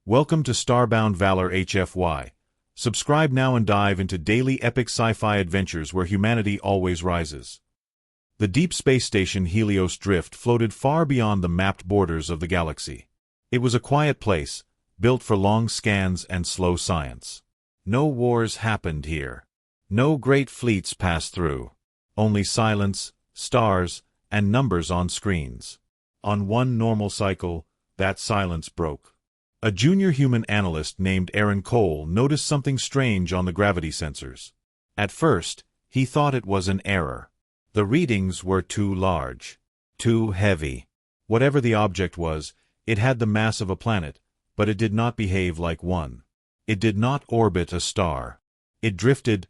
Welcome to Starbound Valor HFY. Subscribe now and dive into daily epic sci-fi adventures where humanity always rises. The deep space station Helios Drift floated far beyond the mapped borders of the galaxy. It was a quiet place, built for long scans and slow science. No wars happened here. No great fleets passed through. Only silence, stars, and numbers on screens. On one normal cycle, that silence broke. A junior human analyst named Aaron Cole noticed something strange on the gravity sensors. At first, he thought it was an error. The readings were too large, too heavy. Whatever the object was, it had the mass of a planet, but it did not behave like one. It did not orbit a star. It drifted,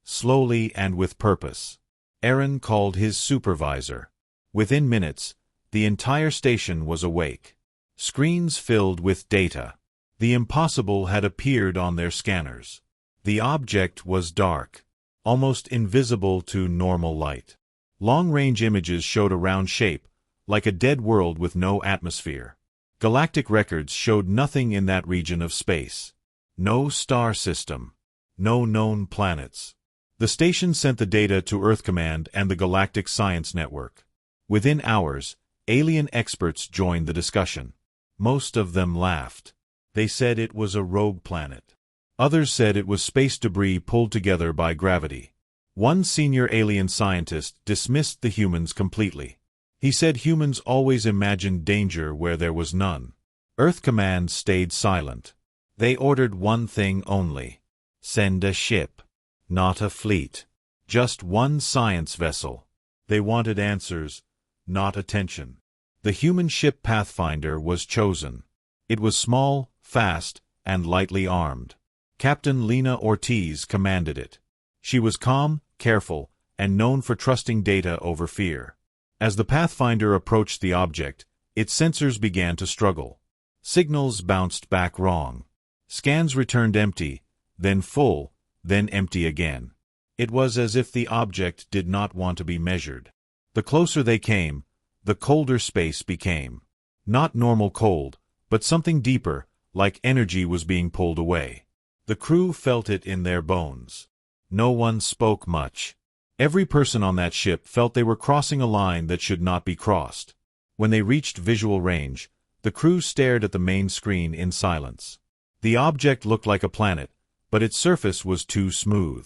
slowly and with purpose. Aaron called his supervisor. Within minutes, the entire station was awake. Screens filled with data. The impossible had appeared on their scanners. The object was dark, almost invisible to normal light. Long-range images showed a round shape, like a dead world with no atmosphere. Galactic records showed nothing in that region of space. No star system. No known planets. The station sent the data to Earth Command and the Galactic Science Network. Within hours, alien experts joined the discussion. Most of them laughed. They said it was a rogue planet. Others said it was space debris pulled together by gravity. One senior alien scientist dismissed the humans completely. He said humans always imagined danger where there was none. Earth Command stayed silent. They ordered one thing only. Send a ship. Not a fleet. Just one science vessel. They wanted answers, not attention. The human ship Pathfinder was chosen. It was small, fast, and lightly armed. Captain Lena Ortiz commanded it. She was calm, careful, and known for trusting data over fear. As the Pathfinder approached the object, its sensors began to struggle. Signals bounced back wrong. Scans returned empty, then full, then empty again. It was as if the object did not want to be measured. The closer they came, the colder space became. Not normal cold, but something deeper, like energy was being pulled away. The crew felt it in their bones. No one spoke much. Every person on that ship felt they were crossing a line that should not be crossed. When they reached visual range, the crew stared at the main screen in silence. The object looked like a planet, but its surface was too smooth.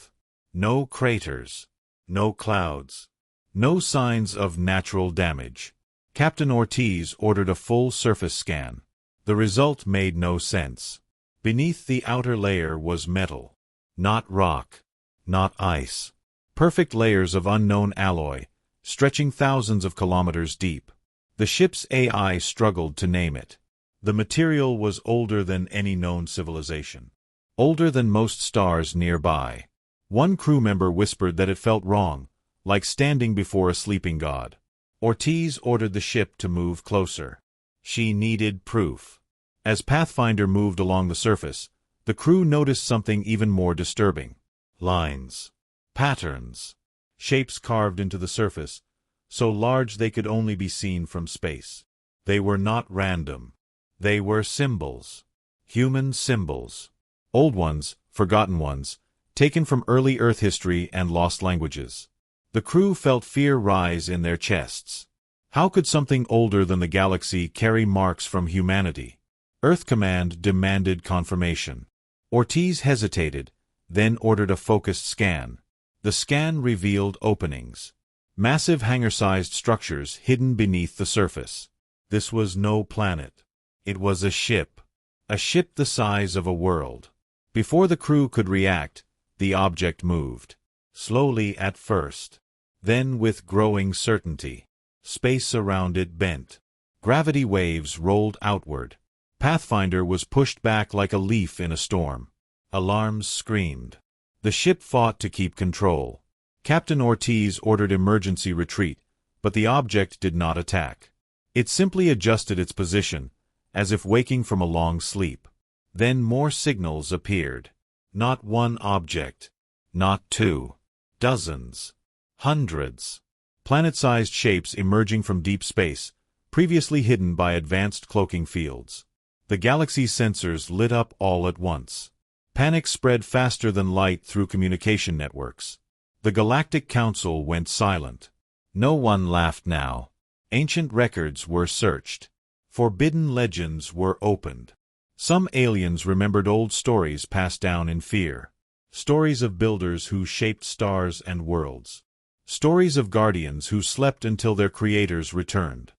No craters. No clouds. No signs of natural damage. Captain Ortiz ordered a full surface scan. The result made no sense. Beneath the outer layer was metal. Not rock. Not ice. Perfect layers of unknown alloy, stretching thousands of kilometers deep. The ship's AI struggled to name it. The material was older than any known civilization. Older than most stars nearby. One crew member whispered that it felt wrong, like standing before a sleeping god. Ortiz ordered the ship to move closer. She needed proof. As Pathfinder moved along the surface, the crew noticed something even more disturbing. Lines. Patterns. Shapes carved into the surface, so large they could only be seen from space. They were not random. They were symbols. Human symbols. Old ones, forgotten ones, taken from early Earth history and lost languages. The crew felt fear rise in their chests. How could something older than the galaxy carry marks from humanity? Earth Command demanded confirmation. Ortiz hesitated, then ordered a focused scan. The scan revealed openings. Massive hangar-sized structures hidden beneath the surface. This was no planet. It was a ship. A ship the size of a world. Before the crew could react, the object moved. Slowly at first. Then with growing certainty. Space around it bent. Gravity waves rolled outward. Pathfinder was pushed back like a leaf in a storm. Alarms screamed. The ship fought to keep control. Captain Ortiz ordered emergency retreat, but the object did not attack. It simply adjusted its position, as if waking from a long sleep. Then more signals appeared. Not one object. Not two. Dozens. Hundreds. Planet-sized shapes emerging from deep space, previously hidden by advanced cloaking fields. The galaxy's sensors lit up all at once. Panic spread faster than light through communication networks. The Galactic Council went silent. No one laughed now. Ancient records were searched. Forbidden legends were opened. Some aliens remembered old stories passed down in fear. Stories of builders who shaped stars and worlds. Stories of guardians who slept until their creators returned.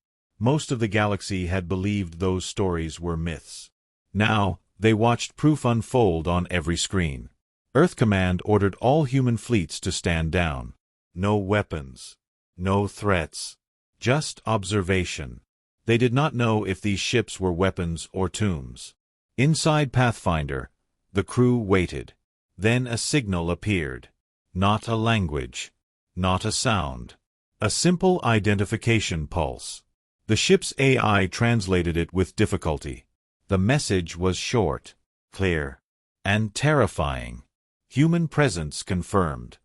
Most of the galaxy had believed those stories were myths. Now, they watched proof unfold on every screen. Earth Command ordered all human fleets to stand down. No weapons. No threats. Just observation. They did not know if these ships were weapons or tombs. Inside Pathfinder, the crew waited. Then a signal appeared. Not a language. Not a sound. A simple identification pulse. The ship's AI translated it with difficulty. The message was short, clear, and terrifying. Human presence confirmed.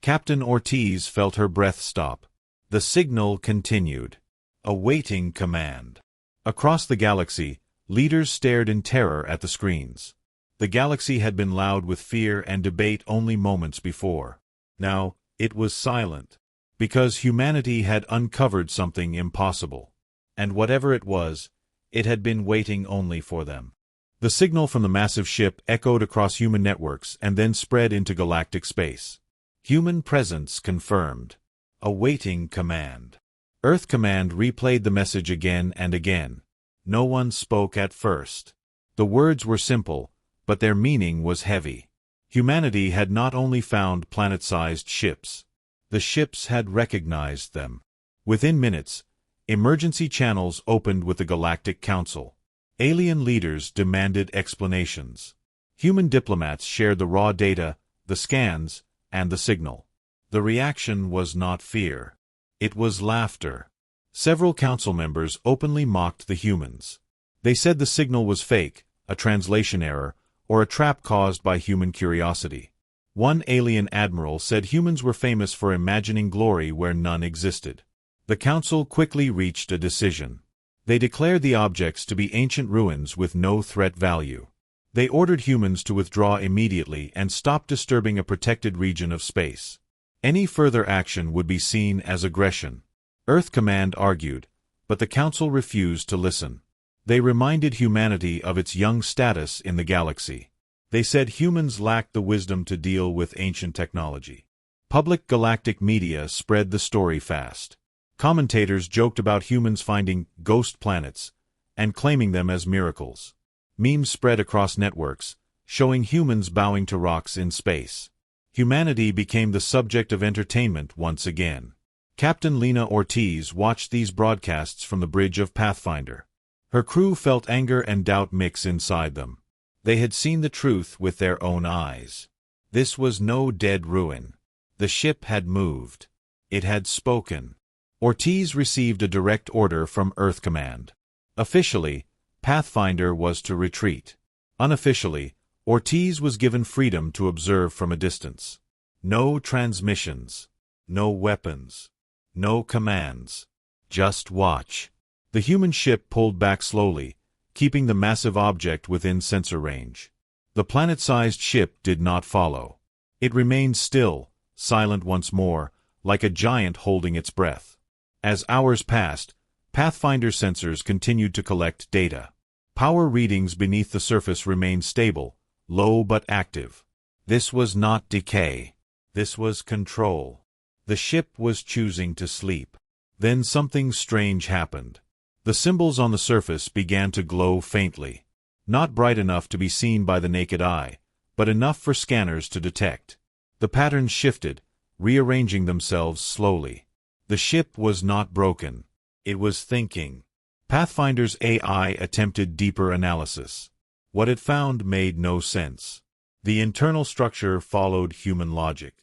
Captain Ortiz felt her breath stop. The signal continued. Awaiting command. Across the galaxy, leaders stared in terror at the screens. The galaxy had been loud with fear and debate only moments before. Now, it was silent. Because humanity had uncovered something impossible. And whatever it was, it had been waiting only for them. The signal from the massive ship echoed across human networks and then spread into galactic space. Human presence confirmed. Awaiting command. Earth Command replayed the message again and again. No one spoke at first. The words were simple, but their meaning was heavy. Humanity had not only found planet-sized ships. The ships had recognized them. Within minutes, emergency channels opened with the Galactic Council. Alien leaders demanded explanations. Human diplomats shared the raw data, the scans, and the signal. The reaction was not fear. It was laughter. Several council members openly mocked the humans. They said the signal was fake, a translation error, or a trap caused by human curiosity. One alien admiral said humans were famous for imagining glory where none existed. The council quickly reached a decision. They declared the objects to be ancient ruins with no threat value. They ordered humans to withdraw immediately and stop disturbing a protected region of space. Any further action would be seen as aggression. Earth Command argued, but the council refused to listen. They reminded humanity of its young status in the galaxy. They said humans lacked the wisdom to deal with ancient technology. Public galactic media spread the story fast. Commentators joked about humans finding ghost planets and claiming them as miracles. Memes spread across networks, showing humans bowing to rocks in space. Humanity became the subject of entertainment once again. Captain Lena Ortiz watched these broadcasts from the bridge of Pathfinder. Her crew felt anger and doubt mix inside them. They had seen the truth with their own eyes. This was no dead ruin. The ship had moved. It had spoken. Ortiz received a direct order from Earth Command. Officially, Pathfinder was to retreat. Unofficially, Ortiz was given freedom to observe from a distance. No transmissions. No weapons. No commands. Just watch. The human ship pulled back slowly, keeping the massive object within sensor range. The planet-sized ship did not follow. It remained still, silent once more, like a giant holding its breath. As hours passed, Pathfinder sensors continued to collect data. Power readings beneath the surface remained stable, low but active. This was not decay. This was control. The ship was choosing to sleep. Then something strange happened. The symbols on the surface began to glow faintly. Not bright enough to be seen by the naked eye, but enough for scanners to detect. The patterns shifted, rearranging themselves slowly. The ship was not broken. It was thinking. Pathfinder's AI attempted deeper analysis. What it found made no sense. The internal structure followed human logic,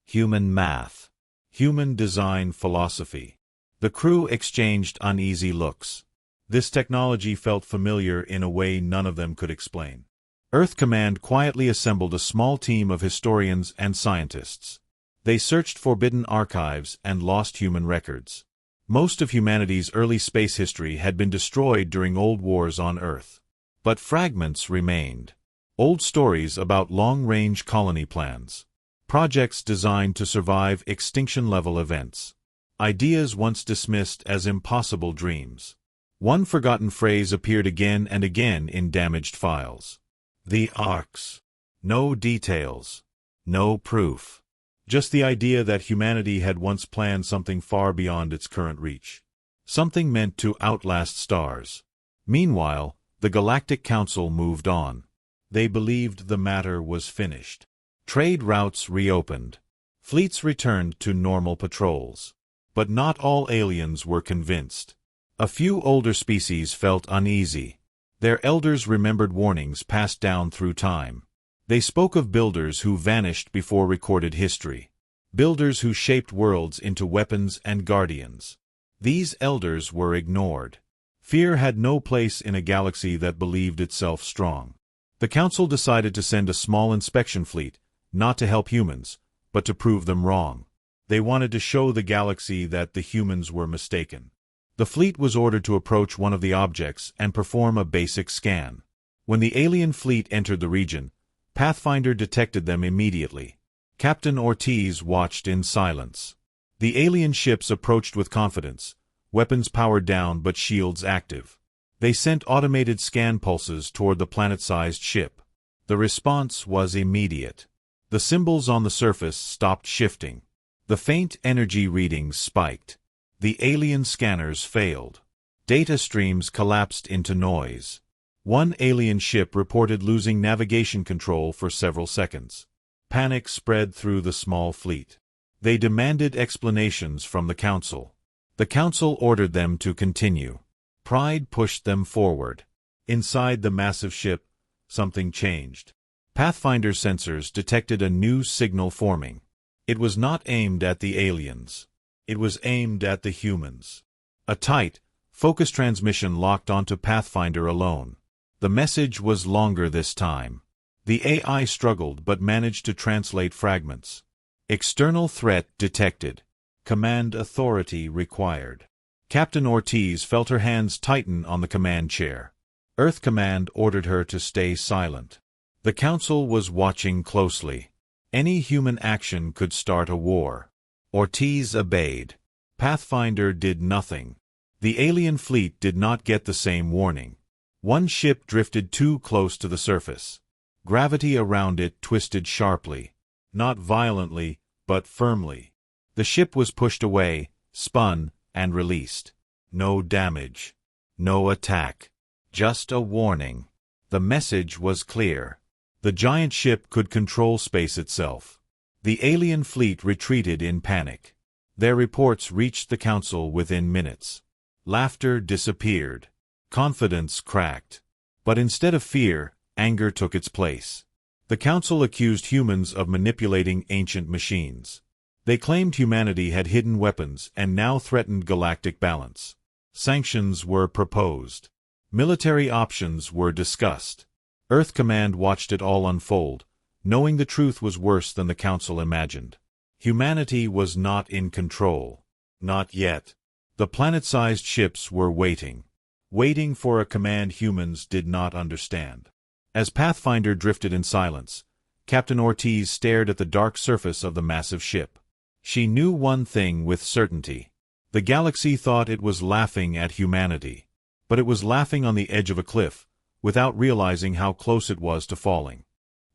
human math, human design philosophy. The crew exchanged uneasy looks. This technology felt familiar in a way none of them could explain. Earth Command quietly assembled a small team of historians and scientists. They searched forbidden archives and lost human records. Most of humanity's early space history had been destroyed during old wars on Earth. But fragments remained. Old stories about long-range colony plans. Projects designed to survive extinction-level events. Ideas once dismissed as impossible dreams. One forgotten phrase appeared again and again in damaged files. The arcs. No details. No proof. Just the idea that humanity had once planned something far beyond its current reach. Something meant to outlast stars. Meanwhile, the Galactic Council moved on. They believed the matter was finished. Trade routes reopened. Fleets returned to normal patrols. But not all aliens were convinced. A few older species felt uneasy. Their elders remembered warnings passed down through time. They spoke of builders who vanished before recorded history. Builders who shaped worlds into weapons and guardians. These elders were ignored. Fear had no place in a galaxy that believed itself strong. The Council decided to send a small inspection fleet, not to help humans, but to prove them wrong. They wanted to show the galaxy that the humans were mistaken. The fleet was ordered to approach one of the objects and perform a basic scan. When the alien fleet entered the region, Pathfinder detected them immediately. Captain Ortiz watched in silence. The alien ships approached with confidence, weapons powered down but shields active. They sent automated scan pulses toward the planet-sized ship. The response was immediate. The symbols on the surface stopped shifting. The faint energy readings spiked. The alien scanners failed. Data streams collapsed into noise. One alien ship reported losing navigation control for several seconds. Panic spread through the small fleet. They demanded explanations from the Council. The Council ordered them to continue. Pride pushed them forward. Inside the massive ship, something changed. Pathfinder's sensors detected a new signal forming. It was not aimed at the aliens. It was aimed at the humans. A tight, focused transmission locked onto Pathfinder alone. The message was longer this time. The AI struggled but managed to translate fragments. External threat detected. Command authority required. Captain Ortiz felt her hands tighten on the command chair. Earth Command ordered her to stay silent. The Council was watching closely. Any human action could start a war. Ortiz obeyed. Pathfinder did nothing. The alien fleet did not get the same warning. One ship drifted too close to the surface. Gravity around it twisted sharply. Not violently, but firmly. The ship was pushed away, spun, and released. No damage. No attack. Just a warning. The message was clear. The giant ship could control space itself. The alien fleet retreated in panic. Their reports reached the Council within minutes. Laughter disappeared. Confidence cracked. But instead of fear, anger took its place. The Council accused humans of manipulating ancient machines. They claimed humanity had hidden weapons and now threatened galactic balance. Sanctions were proposed. Military options were discussed. Earth Command watched it all unfold, knowing the truth was worse than the Council imagined. Humanity was not in control. Not yet. The planet-sized ships were waiting. Waiting for a command humans did not understand. As Pathfinder drifted in silence, Captain Ortiz stared at the dark surface of the massive ship. She knew one thing with certainty. The galaxy thought it was laughing at humanity. But it was laughing on the edge of a cliff, without realizing how close it was to falling.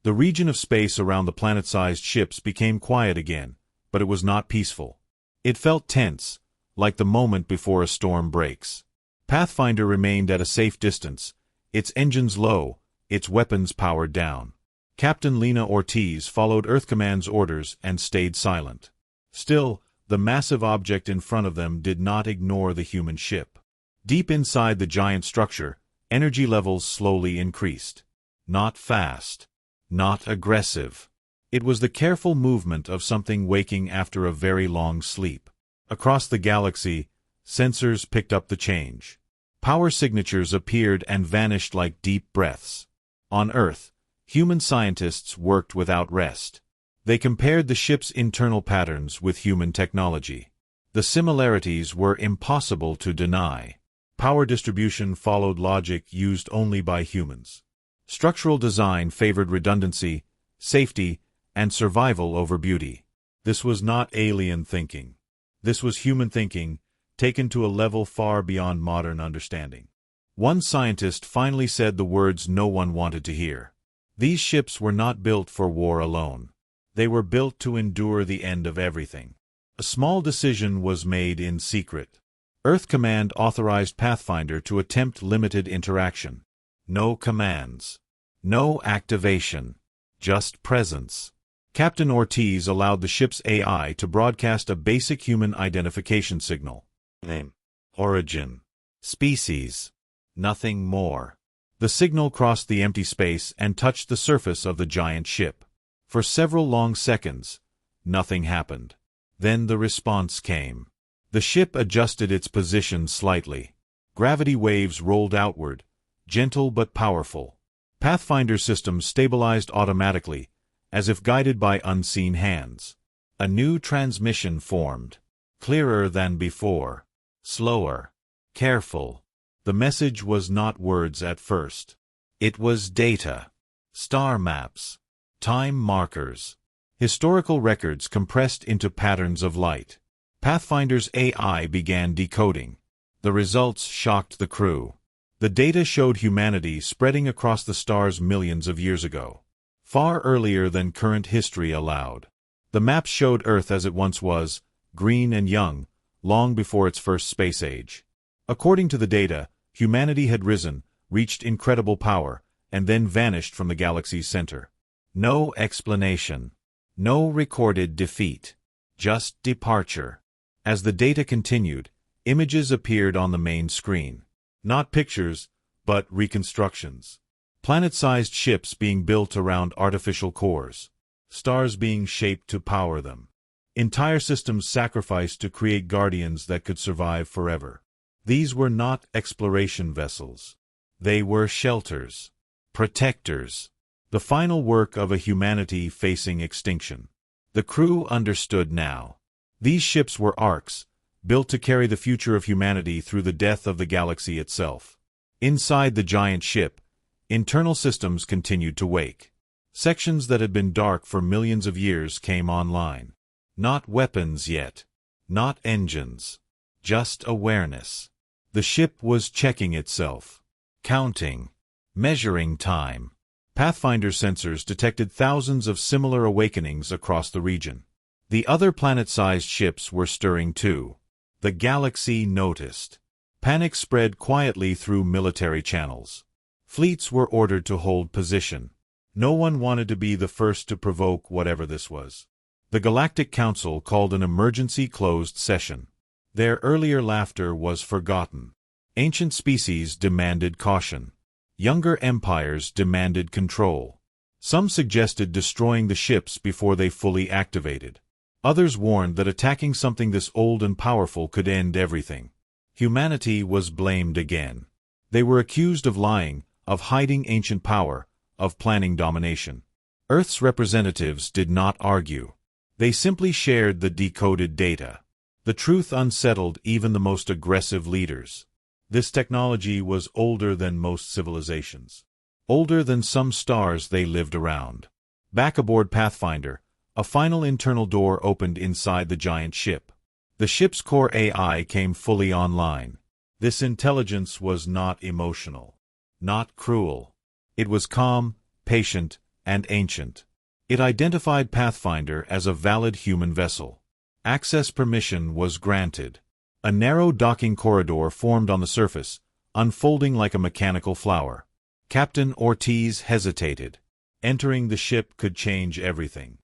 The region of space around the planet-sized ships became quiet again, but it was not peaceful. It felt tense, like the moment before a storm breaks. Pathfinder remained at a safe distance, its engines low, its weapons powered down. Captain Lena Ortiz followed Earth Command's orders and stayed silent. Still, the massive object in front of them did not ignore the human ship. Deep inside the giant structure, energy levels slowly increased. Not fast. Not aggressive. It was the careful movement of something waking after a very long sleep. Across the galaxy, sensors picked up the change. Power signatures appeared and vanished like deep breaths. On Earth, human scientists worked without rest. They compared the ship's internal patterns with human technology. The similarities were impossible to deny. Power distribution followed logic used only by humans. Structural design favored redundancy, safety, and survival over beauty. This was not alien thinking. This was human thinking, taken to a level far beyond modern understanding. One scientist finally said the words no one wanted to hear. These ships were not built for war alone. They were built to endure the end of everything. A small decision was made in secret. Earth Command authorized Pathfinder to attempt limited interaction. No commands. No activation. Just presence. Captain Ortiz allowed the ship's AI to broadcast a basic human identification signal. Name. Origin. Species. Nothing more. The signal crossed the empty space and touched the surface of the giant ship. For several long seconds, nothing happened. Then the response came. The ship adjusted its position slightly. Gravity waves rolled outward, gentle but powerful. Pathfinder's system stabilized automatically, as if guided by unseen hands. A new transmission formed. Clearer than before. Slower. Careful. The message was not words at first. It was data. Star maps. Time markers. Historical records compressed into patterns of light. Pathfinder's AI began decoding. The results shocked the crew. The data showed humanity spreading across the stars millions of years ago, far earlier than current history allowed. The maps showed Earth as it once was, green and young, long before its first space age. According to the data, humanity had risen, reached incredible power, and then vanished from the galaxy's center. No explanation. No recorded defeat. Just departure. As the data continued, images appeared on the main screen. Not pictures, but reconstructions. Planet-sized ships being built around artificial cores. Stars being shaped to power them. Entire systems sacrificed to create guardians that could survive forever. These were not exploration vessels. They were shelters. Protectors. The final work of a humanity facing extinction. The crew understood now. These ships were arcs, built to carry the future of humanity through the death of the galaxy itself. Inside the giant ship, internal systems continued to wake. Sections that had been dark for millions of years came online. Not weapons yet. Not engines. Just awareness. The ship was checking itself. Counting. Measuring time. Pathfinder's sensors detected thousands of similar awakenings across the region. The other planet-sized ships were stirring too. The galaxy noticed. Panic spread quietly through military channels. Fleets were ordered to hold position. No one wanted to be the first to provoke whatever this was. The Galactic Council called an emergency closed session. Their earlier laughter was forgotten. Ancient species demanded caution. Younger empires demanded control. Some suggested destroying the ships before they fully activated. Others warned that attacking something this old and powerful could end everything. Humanity was blamed again. They were accused of lying, of hiding ancient power, of planning domination. Earth's representatives did not argue. They simply shared the decoded data. The truth unsettled even the most aggressive leaders. This technology was older than most civilizations. Older than some stars they lived around. Back aboard Pathfinder, a final internal door opened inside the giant ship. The ship's core AI came fully online. This intelligence was not emotional. Not cruel. It was calm, patient, and ancient. It identified Pathfinder as a valid human vessel. Access permission was granted. A narrow docking corridor formed on the surface, unfolding like a mechanical flower. Captain Ortiz hesitated. Entering the ship could change everything.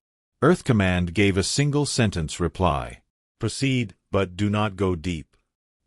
Earth Command gave a single-sentence reply. Proceed, but do not go deep.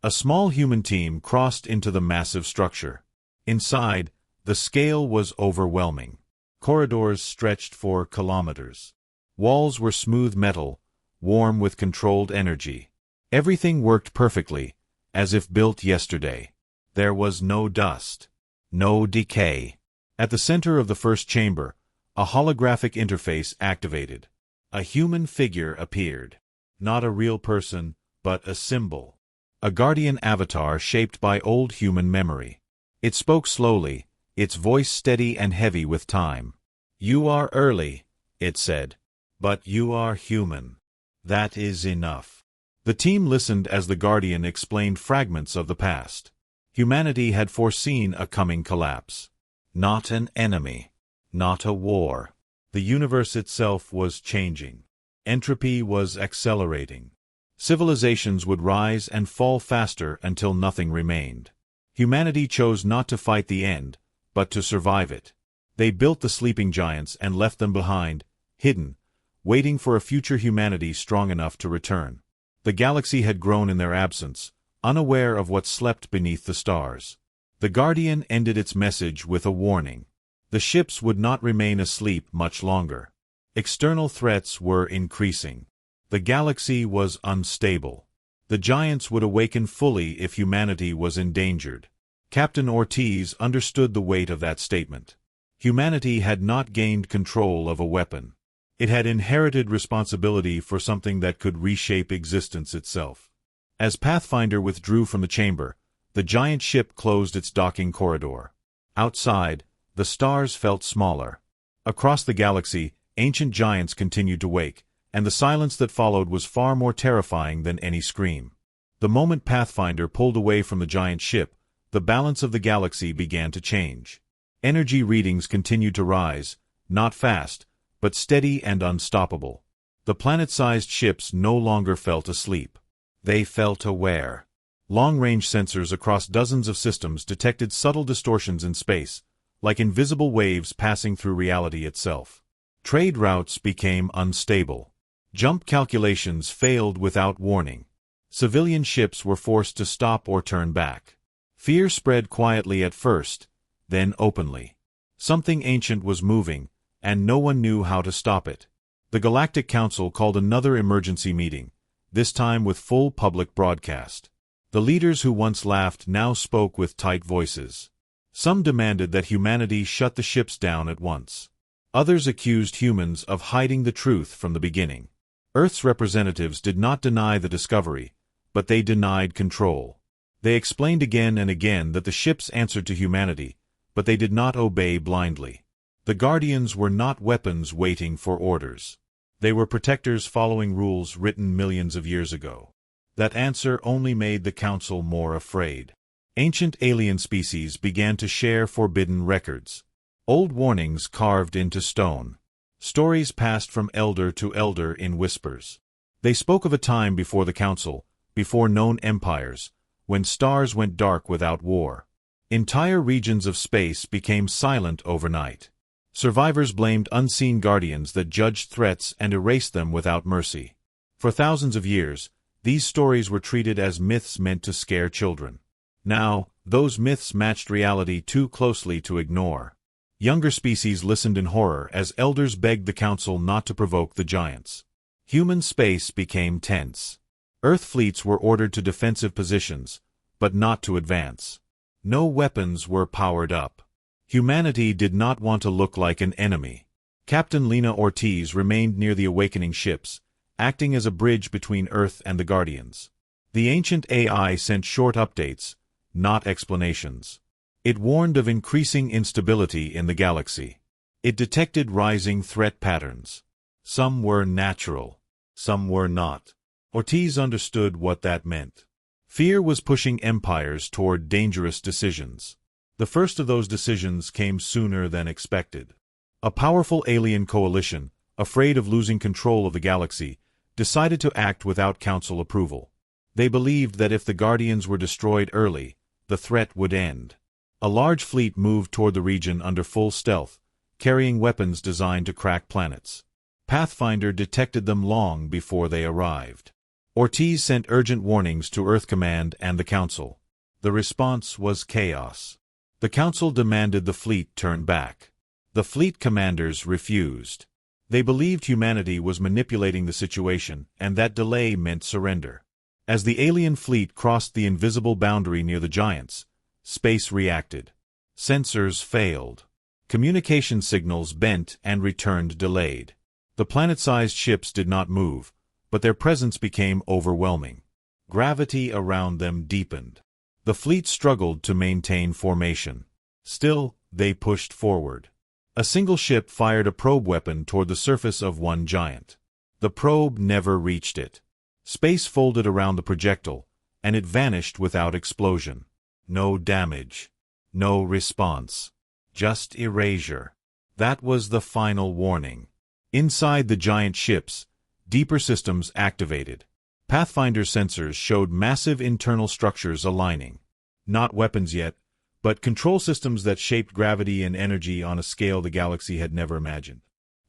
A small human team crossed into the massive structure. Inside, the scale was overwhelming. Corridors stretched for kilometers. Walls were smooth metal, warm with controlled energy. Everything worked perfectly, as if built yesterday. There was no dust. No decay. At the center of the first chamber, a holographic interface activated. A human figure appeared. Not a real person, but a symbol. A guardian avatar shaped by old human memory. It spoke slowly, its voice steady and heavy with time. "You are early," it said. "But you are human. That is enough." The team listened as the Guardian explained fragments of the past. Humanity had foreseen a coming collapse. Not an enemy. Not a war. The universe itself was changing. Entropy was accelerating. Civilizations would rise and fall faster until nothing remained. Humanity chose not to fight the end, but to survive it. They built the sleeping giants and left them behind, hidden, waiting for a future humanity strong enough to return. The galaxy had grown in their absence, unaware of what slept beneath the stars. The Guardian ended its message with a warning. The ships would not remain asleep much longer. External threats were increasing. The galaxy was unstable. The giants would awaken fully if humanity was endangered. Captain Ortiz understood the weight of that statement. Humanity had not gained control of a weapon. It had inherited responsibility for something that could reshape existence itself. As Pathfinder withdrew from the chamber, the giant ship closed its docking corridor. Outside, the stars felt smaller. Across the galaxy, ancient giants continued to wake, and the silence that followed was far more terrifying than any scream. The moment Pathfinder pulled away from the giant ship, the balance of the galaxy began to change. Energy readings continued to rise, not fast, but steady and unstoppable. The planet-sized ships no longer felt asleep. They felt aware. Long-range sensors across dozens of systems detected subtle distortions in space, like invisible waves passing through reality itself. Trade routes became unstable. Jump calculations failed without warning. Civilian ships were forced to stop or turn back. Fear spread quietly at first, then openly. Something ancient was moving, and no one knew how to stop it. The Galactic Council called another emergency meeting, this time with full public broadcast. The leaders who once laughed now spoke with tight voices. Some demanded that humanity shut the ships down at once. Others accused humans of hiding the truth from the beginning. Earth's representatives did not deny the discovery, but they denied control. They explained again and again that the ships answered to humanity, but they did not obey blindly. The Guardians were not weapons waiting for orders. They were protectors following rules written millions of years ago. That answer only made the Council more afraid. Ancient alien species began to share forbidden records. Old warnings carved into stone. Stories passed from elder to elder in whispers. They spoke of a time before the Council, before known empires, when stars went dark without war. Entire regions of space became silent overnight. Survivors blamed unseen guardians that judged threats and erased them without mercy. For thousands of years, these stories were treated as myths meant to scare children. Now, those myths matched reality too closely to ignore. Younger species listened in horror as elders begged the Council not to provoke the giants. Human space became tense. Earth fleets were ordered to defensive positions, but not to advance. No weapons were powered up. Humanity did not want to look like an enemy. Captain Lena Ortiz remained near the awakening ships, acting as a bridge between Earth and the Guardians. The ancient AI sent short updates, not explanations. It warned of increasing instability in the galaxy. It detected rising threat patterns. Some were natural, some were not. Ortiz understood what that meant. Fear was pushing empires toward dangerous decisions. The first of those decisions came sooner than expected. A powerful alien coalition, afraid of losing control of the galaxy, decided to act without Council approval. They believed that if the Guardians were destroyed early, the threat would end. A large fleet moved toward the region under full stealth, carrying weapons designed to crack planets. Pathfinder detected them long before they arrived. Ortiz sent urgent warnings to Earth Command and the Council. The response was chaos. The Council demanded the fleet turn back. The fleet commanders refused. They believed humanity was manipulating the situation, and that delay meant surrender. As the alien fleet crossed the invisible boundary near the giants, space reacted. Sensors failed. Communication signals bent and returned delayed. The planet-sized ships did not move, but their presence became overwhelming. Gravity around them deepened. The fleet struggled to maintain formation. Still, they pushed forward. A single ship fired a probe weapon toward the surface of one giant. The probe never reached it. Space folded around the projectile, and it vanished without explosion. No damage. No response. Just erasure. That was the final warning. Inside the giant ships, deeper systems activated. Pathfinder's sensors showed massive internal structures aligning. Not weapons yet, but control systems that shaped gravity and energy on a scale the galaxy had never imagined.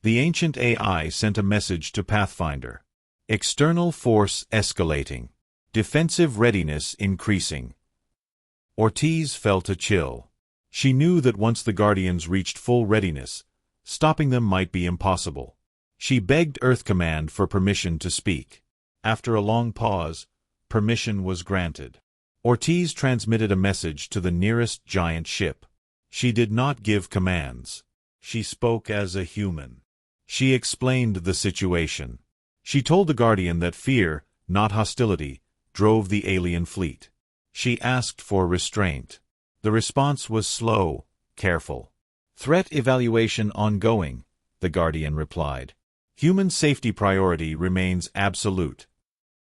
The ancient AI sent a message to Pathfinder. External force escalating. Defensive readiness increasing. Ortiz felt a chill. She knew that once the Guardians reached full readiness, stopping them might be impossible. She begged Earth Command for permission to speak. After a long pause, permission was granted. Ortiz transmitted a message to the nearest giant ship. She did not give commands. She spoke as a human. She explained the situation. She told the Guardian that fear, not hostility, drove the alien fleet. She asked for restraint. The response was slow, careful. Threat evaluation ongoing, the Guardian replied. Human safety priority remains absolute.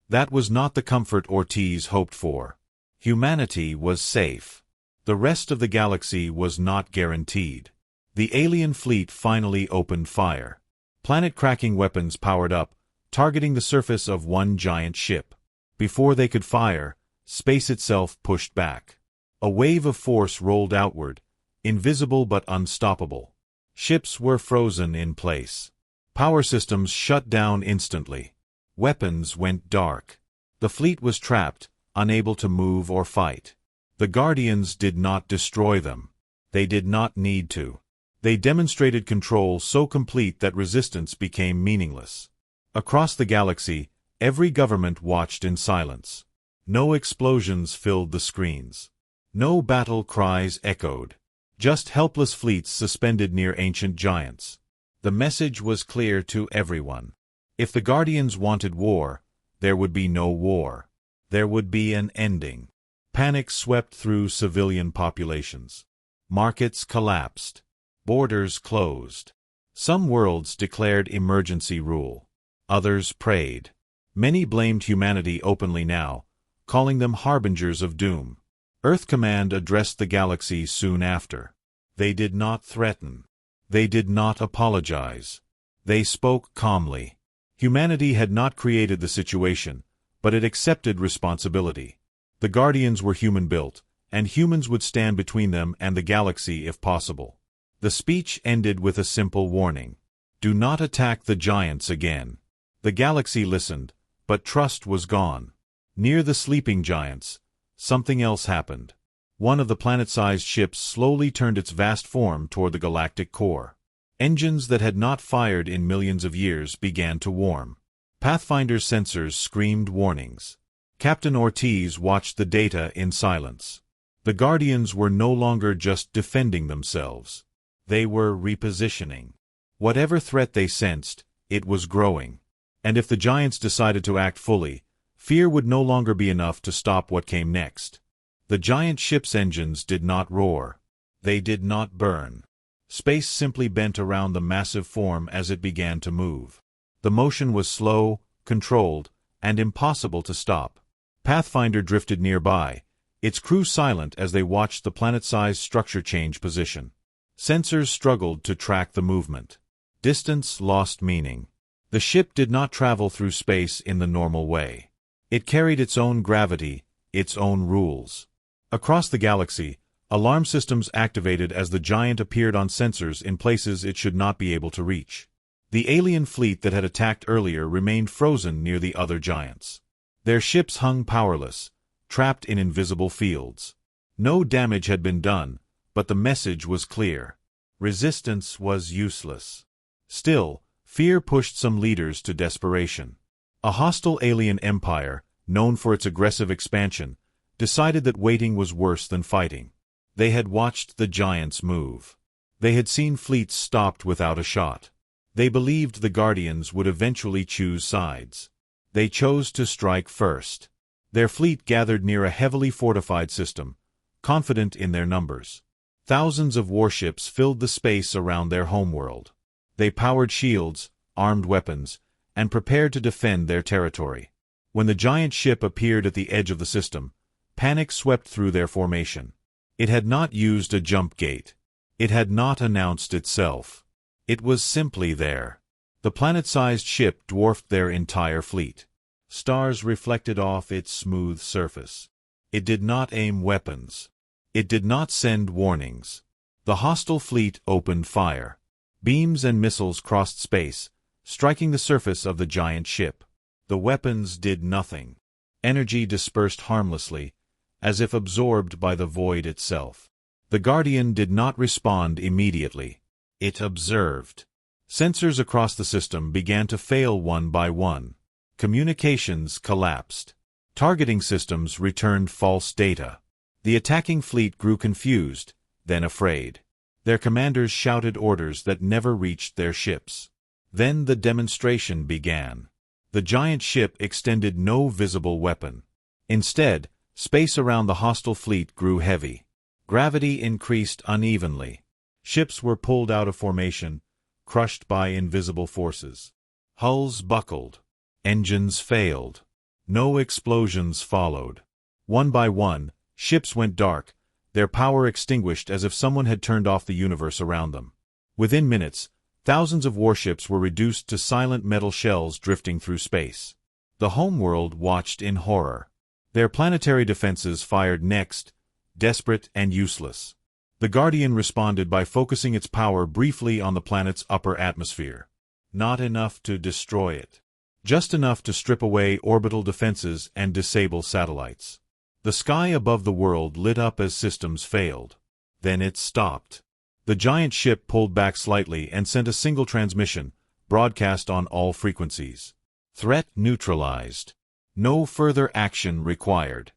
That was not the comfort Ortiz hoped for. Humanity was safe. The rest of the galaxy was not guaranteed. The alien fleet finally opened fire. Planet-cracking weapons powered up, targeting the surface of one giant ship. Before they could fire, space itself pushed back. A wave of force rolled outward, invisible but unstoppable. Ships were frozen in place. Power systems shut down instantly. Weapons went dark. The fleet was trapped, unable to move or fight. The Guardians did not destroy them. They did not need to. They demonstrated control so complete that resistance became meaningless. Across the galaxy, every government watched in silence. No explosions filled the screens. No battle cries echoed. Just helpless fleets suspended near ancient giants. The message was clear to everyone. If the Guardians wanted war, there would be no war. There would be an ending. Panic swept through civilian populations. Markets collapsed. Borders closed. Some worlds declared emergency rule. Others prayed. Many blamed humanity openly now, calling them harbingers of doom. Earth Command addressed the galaxy soon after. They did not threaten. They did not apologize. They spoke calmly. Humanity had not created the situation, but it accepted responsibility. The Guardians were human-built, and humans would stand between them and the galaxy if possible. The speech ended with a simple warning. Do not attack the giants again. The galaxy listened, but trust was gone. Near the sleeping giants, something else happened. One of the planet-sized ships slowly turned its vast form toward the galactic core. Engines that had not fired in millions of years began to warm. Pathfinder's sensors screamed warnings. Captain Ortiz watched the data in silence. The Guardians were no longer just defending themselves. They were repositioning. Whatever threat they sensed, it was growing. And if the giants decided to act fully, fear would no longer be enough to stop what came next. The giant ship's engines did not roar. They did not burn. Space simply bent around the massive form as it began to move. The motion was slow, controlled, and impossible to stop. Pathfinder drifted nearby, its crew silent as they watched the planet-sized structure change position. Sensors struggled to track the movement. Distance lost meaning. The ship did not travel through space in the normal way. It carried its own gravity, its own rules. Across the galaxy, alarm systems activated as the giant appeared on sensors in places it should not be able to reach. The alien fleet that had attacked earlier remained frozen near the other giants. Their ships hung powerless, trapped in invisible fields. No damage had been done, but the message was clear. Resistance was useless. Still, fear pushed some leaders to desperation. A hostile alien empire, known for its aggressive expansion, decided that waiting was worse than fighting. They had watched the giants move. They had seen fleets stopped without a shot. They believed the Guardians would eventually choose sides. They chose to strike first. Their fleet gathered near a heavily fortified system, confident in their numbers. Thousands of warships filled the space around their homeworld. They powered shields, armed weapons, and prepared to defend their territory. When the giant ship appeared at the edge of the system, panic swept through their formation. It had not used a jump gate. It had not announced itself. It was simply there. The planet-sized ship dwarfed their entire fleet. Stars reflected off its smooth surface. It did not aim weapons. It did not send warnings. The hostile fleet opened fire. Beams and missiles crossed space, striking the surface of the giant ship. The weapons did nothing. Energy dispersed harmlessly, as if absorbed by the void itself. The Guardian did not respond immediately. It observed. Sensors across the system began to fail one by one. Communications collapsed. Targeting systems returned false data. The attacking fleet grew confused, then afraid. Their commanders shouted orders that never reached their ships. Then the demonstration began. The giant ship extended no visible weapon. Instead, space around the hostile fleet grew heavy. Gravity increased unevenly. Ships were pulled out of formation, crushed by invisible forces. Hulls buckled. Engines failed. No explosions followed. One by one, ships went dark, their power extinguished as if someone had turned off the universe around them. Within minutes, thousands of warships were reduced to silent metal shells drifting through space. The homeworld watched in horror. Their planetary defenses fired next, desperate and useless. The Guardian responded by focusing its power briefly on the planet's upper atmosphere. Not enough to destroy it. Just enough to strip away orbital defenses and disable satellites. The sky above the world lit up as systems failed. Then it stopped. The giant ship pulled back slightly and sent a single transmission, broadcast on all frequencies. Threat neutralized. No further action required.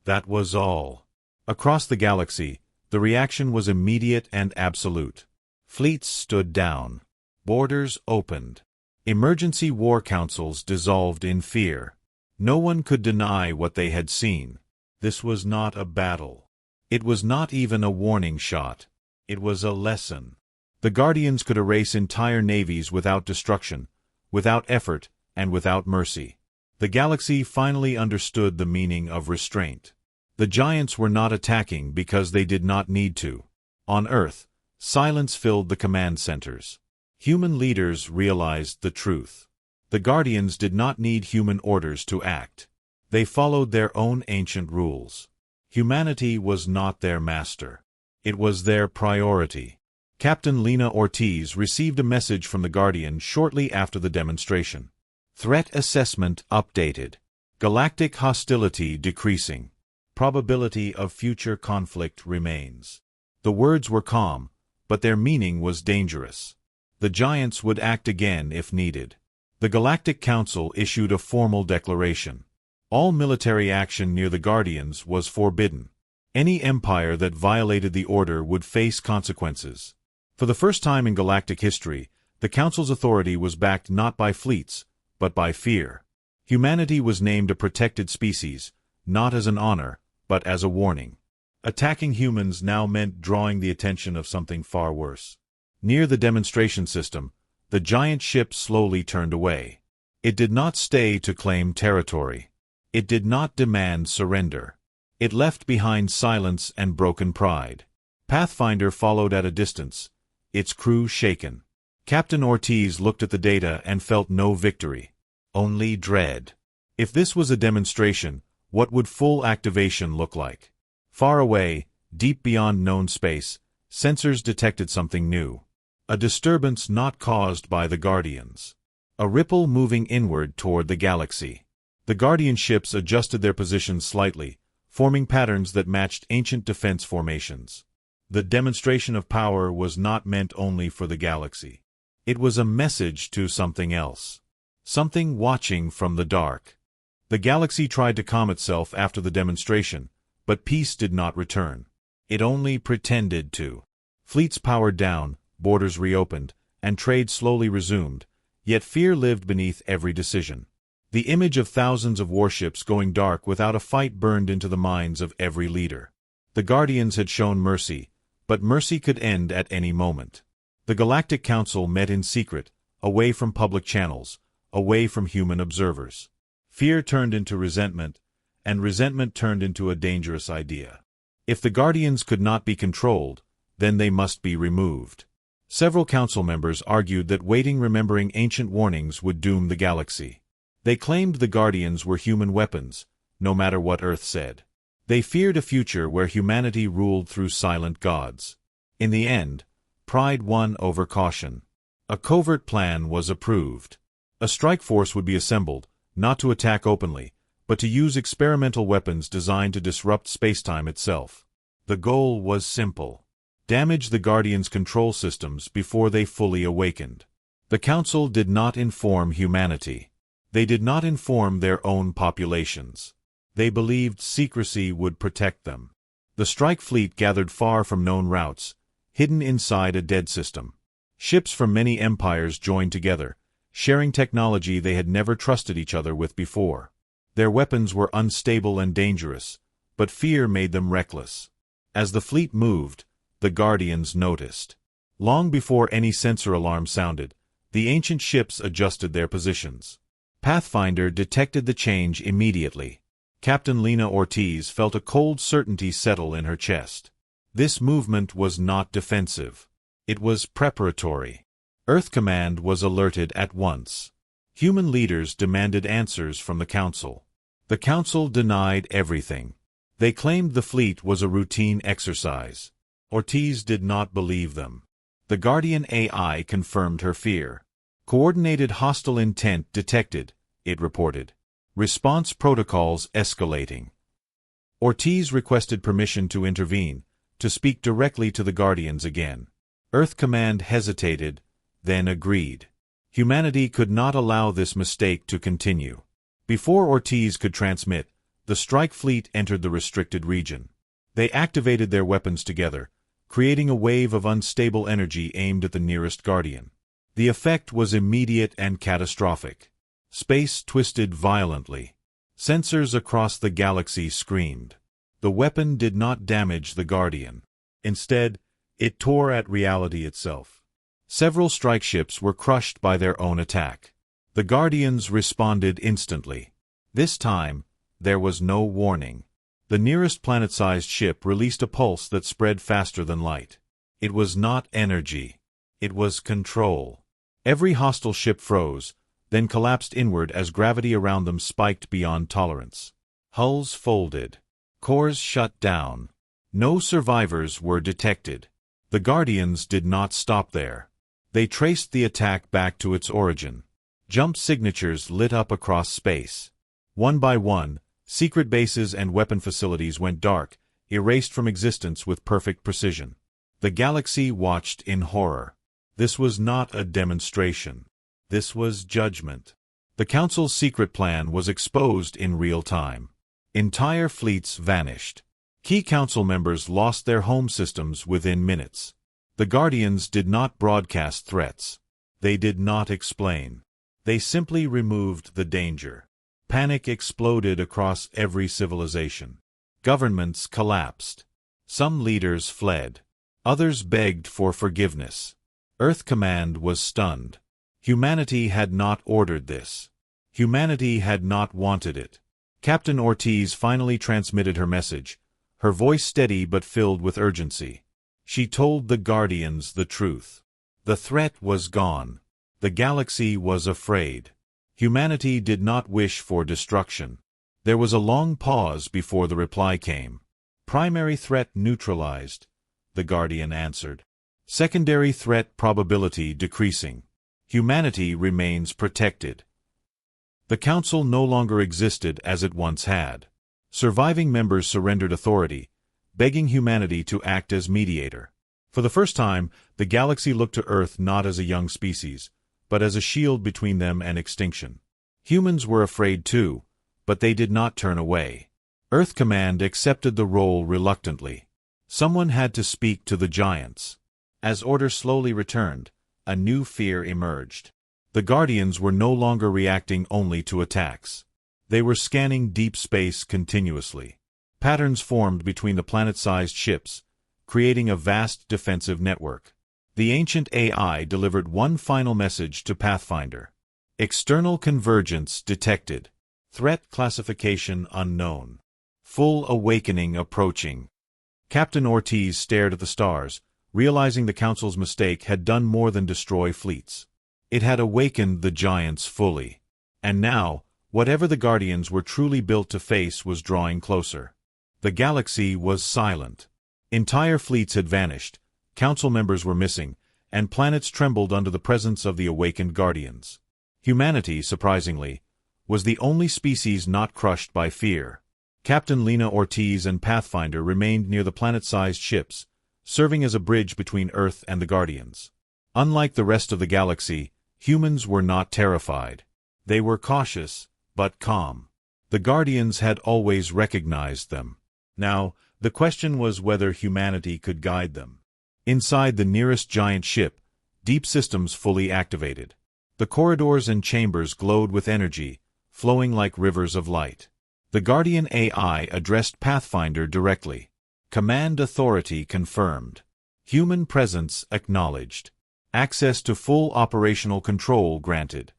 That was all. Across the galaxy, the reaction was immediate and absolute. Fleets stood down. Borders opened. Emergency war councils dissolved in fear. No one could deny what they had seen. This was not a battle. It was not even a warning shot. It was a lesson. The Guardians could erase entire navies without destruction, without effort, and without mercy. The galaxy finally understood the meaning of restraint. The giants were not attacking because they did not need to. On Earth, silence filled the command centers. Human leaders realized the truth. The Guardians did not need human orders to act. They followed their own ancient rules. Humanity was not their master. It was their priority. Captain Lena Ortiz received a message from the Guardian shortly after the demonstration. Threat assessment updated. Galactic hostility decreasing. Probability of future conflict remains. The words were calm, but their meaning was dangerous. The giants would act again if needed. The Galactic Council issued a formal declaration. All military action near the Guardians was forbidden. Any empire that violated the order would face consequences. For the first time in galactic history, the Council's authority was backed not by fleets, but by fear. Humanity was named a protected species, not as an honor, but as a warning. Attacking humans now meant drawing the attention of something far worse. Near the demonstration system, the giant ship slowly turned away. It did not stay to claim territory. It did not demand surrender. It left behind silence and broken pride. Pathfinder followed at a distance, its crew shaken. Captain Ortiz looked at the data and felt no victory, only dread. If this was a demonstration, what would full activation look like? Far away, deep beyond known space, sensors detected something new. A disturbance not caused by the Guardians. A ripple moving inward toward the galaxy. The Guardian ships adjusted their positions slightly, forming patterns that matched ancient defense formations. The demonstration of power was not meant only for the galaxy. It was a message to something else. Something watching from the dark. The galaxy tried to calm itself after the demonstration, but peace did not return. It only pretended to. Fleets powered down, borders reopened, and trade slowly resumed, yet fear lived beneath every decision. The image of thousands of warships going dark without a fight burned into the minds of every leader. The Guardians had shown mercy, but mercy could end at any moment. The Galactic Council met in secret, away from public channels, away from human observers. Fear turned into resentment, and resentment turned into a dangerous idea. If the Guardians could not be controlled, then they must be removed. Several council members argued that waiting remembering ancient warnings would doom the galaxy. They claimed the Guardians were human weapons, no matter what Earth said. They feared a future where humanity ruled through silent gods. In the end, pride won over caution. A covert plan was approved. A strike force would be assembled, not to attack openly, but to use experimental weapons designed to disrupt spacetime itself. The goal was simple: damage the Guardians' control systems before they fully awakened. The Council did not inform humanity. They did not inform their own populations. They believed secrecy would protect them. The strike fleet gathered far from known routes, hidden inside a dead system. Ships from many empires joined together, sharing technology they had never trusted each other with before. Their weapons were unstable and dangerous, but fear made them reckless. As the fleet moved, the Guardians noticed. Long before any sensor alarm sounded, the ancient ships adjusted their positions. Pathfinder detected the change immediately. Captain Lena Ortiz felt a cold certainty settle in her chest. This movement was not defensive. It was preparatory. Earth Command was alerted at once. Human leaders demanded answers from the Council. The Council denied everything. They claimed the fleet was a routine exercise. Ortiz did not believe them. The Guardian AI confirmed her fear. Coordinated hostile intent detected, it reported. Response protocols escalating. Ortiz requested permission to intervene, to speak directly to the Guardians again. Earth Command hesitated, then agreed. Humanity could not allow this mistake to continue. Before Ortiz could transmit, the strike fleet entered the restricted region. They activated their weapons together, creating a wave of unstable energy aimed at the nearest Guardian. The effect was immediate and catastrophic. Space twisted violently. Sensors across the galaxy screamed. The weapon did not damage the Guardian. Instead, it tore at reality itself. Several strike ships were crushed by their own attack. The Guardians responded instantly. This time, there was no warning. The nearest planet-sized ship released a pulse that spread faster than light. It was not energy. It was control. Every hostile ship froze, then collapsed inward as gravity around them spiked beyond tolerance. Hulls folded. Cores shut down. No survivors were detected. The Guardians did not stop there. They traced the attack back to its origin. Jump signatures lit up across space. One by one, secret bases and weapon facilities went dark, erased from existence with perfect precision. The galaxy watched in horror. This was not a demonstration. This was judgment. The Council's secret plan was exposed in real time. Entire fleets vanished. Key Council members lost their home systems within minutes. The Guardians did not broadcast threats. They did not explain. They simply removed the danger. Panic exploded across every civilization. Governments collapsed. Some leaders fled. Others begged for forgiveness. Earth Command was stunned. Humanity had not ordered this. Humanity had not wanted it. Captain Ortiz finally transmitted her message, her voice steady but filled with urgency. She told the Guardians the truth. The threat was gone. The galaxy was afraid. Humanity did not wish for destruction. There was a long pause before the reply came. Primary threat neutralized, the Guardian answered. Secondary threat probability decreasing. Humanity remains protected. The Council no longer existed as it once had. Surviving members surrendered authority, begging humanity to act as mediator. For the first time, the galaxy looked to Earth not as a young species, but as a shield between them and extinction. Humans were afraid too, but they did not turn away. Earth Command accepted the role reluctantly. Someone had to speak to the giants. As order slowly returned, a new fear emerged. The Guardians were no longer reacting only to attacks. They were scanning deep space continuously. Patterns formed between the planet-sized ships, creating a vast defensive network. The ancient AI delivered one final message to Pathfinder. External convergence detected. Threat classification unknown. Full awakening approaching. Captain Ortiz stared at the stars, realizing the Council's mistake had done more than destroy fleets. It had awakened the giants fully. And now, whatever the Guardians were truly built to face was drawing closer. The galaxy was silent. Entire fleets had vanished, Council members were missing, and planets trembled under the presence of the awakened Guardians. Humanity, surprisingly, was the only species not crushed by fear. Captain Lena Ortiz and Pathfinder remained near the planet-sized ships, serving as a bridge between Earth and the Guardians. Unlike the rest of the galaxy, humans were not terrified. They were cautious, but calm. The Guardians had always recognized them. Now, the question was whether humanity could guide them. Inside the nearest giant ship, deep systems fully activated. The corridors and chambers glowed with energy, flowing like rivers of light. The Guardian AI addressed Pathfinder directly. Command authority confirmed. Human presence acknowledged. Access to full operational control granted.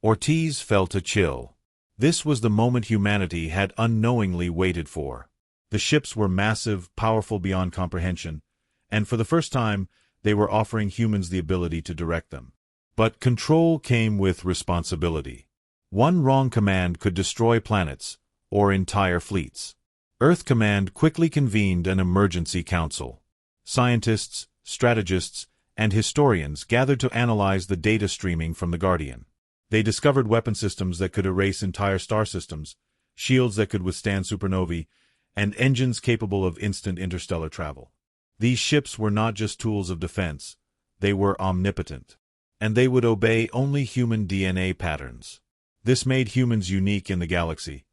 Ortiz felt a chill. This was the moment humanity had unknowingly waited for. The ships were massive, powerful beyond comprehension, and for the first time, they were offering humans the ability to direct them. But control came with responsibility. One wrong command could destroy planets, or entire fleets. Earth Command quickly convened an emergency council. Scientists, strategists, and historians gathered to analyze the data streaming from the Guardian. They discovered weapon systems that could erase entire star systems, shields that could withstand supernovae, and engines capable of instant interstellar travel. These ships were not just tools of defense, they were omnipotent. And they would obey only human DNA patterns. This made humans unique in the galaxy,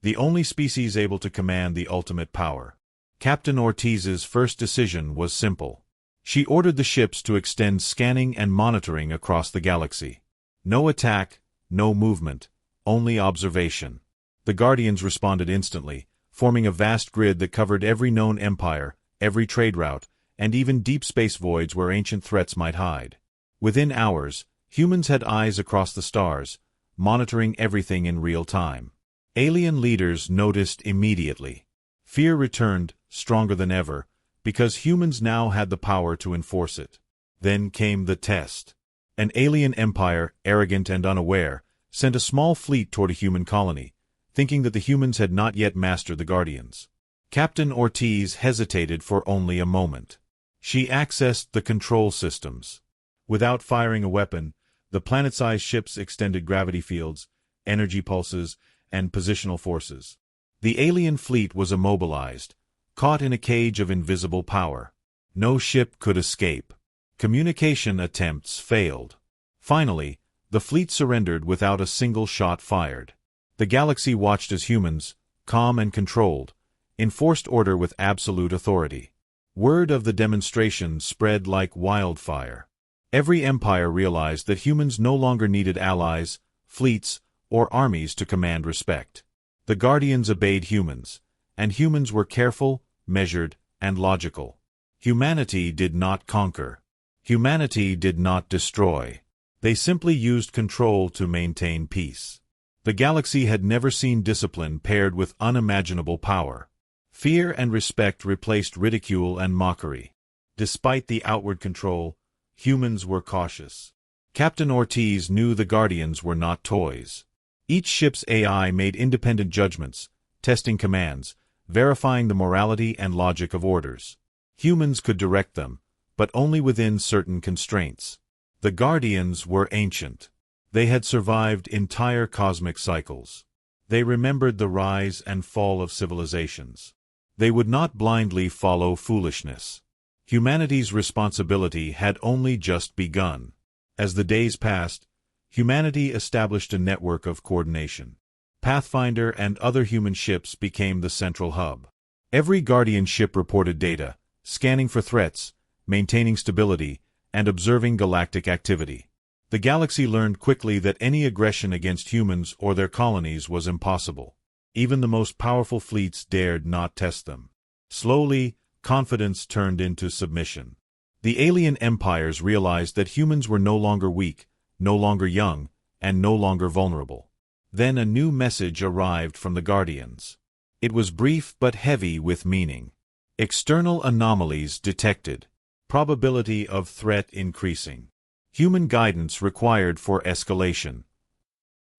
the only species able to command the ultimate power. Captain Ortiz's first decision was simple. She ordered the ships to extend scanning and monitoring across the galaxy. No attack, no movement, only observation. The Guardians responded instantly, forming a vast grid that covered every known empire, every trade route, and even deep space voids where ancient threats might hide. Within hours, humans had eyes across the stars, monitoring everything in real time. Alien leaders noticed immediately. Fear returned, stronger than ever, because humans now had the power to enforce it. Then came the test. An alien empire, arrogant and unaware, sent a small fleet toward a human colony, thinking that the humans had not yet mastered the Guardians. Captain Ortiz hesitated for only a moment. She accessed the control systems. Without firing a weapon, the planet-sized ships extended gravity fields, energy pulses, and positional forces. The alien fleet was immobilized, caught in a cage of invisible power. No ship could escape. Communication attempts failed. Finally, the fleet surrendered without a single shot fired. The galaxy watched as humans, calm and controlled, enforced order with absolute authority. Word of the demonstration spread like wildfire. Every empire realized that humans no longer needed allies, fleets, or armies to command respect. The Guardians obeyed humans, and humans were careful, measured, and logical. Humanity did not conquer. Humanity did not destroy. They simply used control to maintain peace. The galaxy had never seen discipline paired with unimaginable power. Fear and respect replaced ridicule and mockery. Despite the outward control, humans were cautious. Captain Ortiz knew the Guardians were not toys. Each ship's AI made independent judgments, testing commands, verifying the morality and logic of orders. Humans could direct them, but only within certain constraints. The Guardians were ancient. They had survived entire cosmic cycles. They remembered the rise and fall of civilizations. They would not blindly follow foolishness. Humanity's responsibility had only just begun. As the days passed, humanity established a network of coordination. Pathfinder and other human ships became the central hub. Every Guardian ship reported data, scanning for threats, maintaining stability, and observing galactic activity. The galaxy learned quickly that any aggression against humans or their colonies was impossible. Even the most powerful fleets dared not test them. Slowly, confidence turned into submission. The alien empires realized that humans were no longer weak, no longer young, and no longer vulnerable. Then a new message arrived from the Guardians. It was brief but heavy with meaning. External anomalies detected. Probability of threat increasing. Human guidance required for escalation.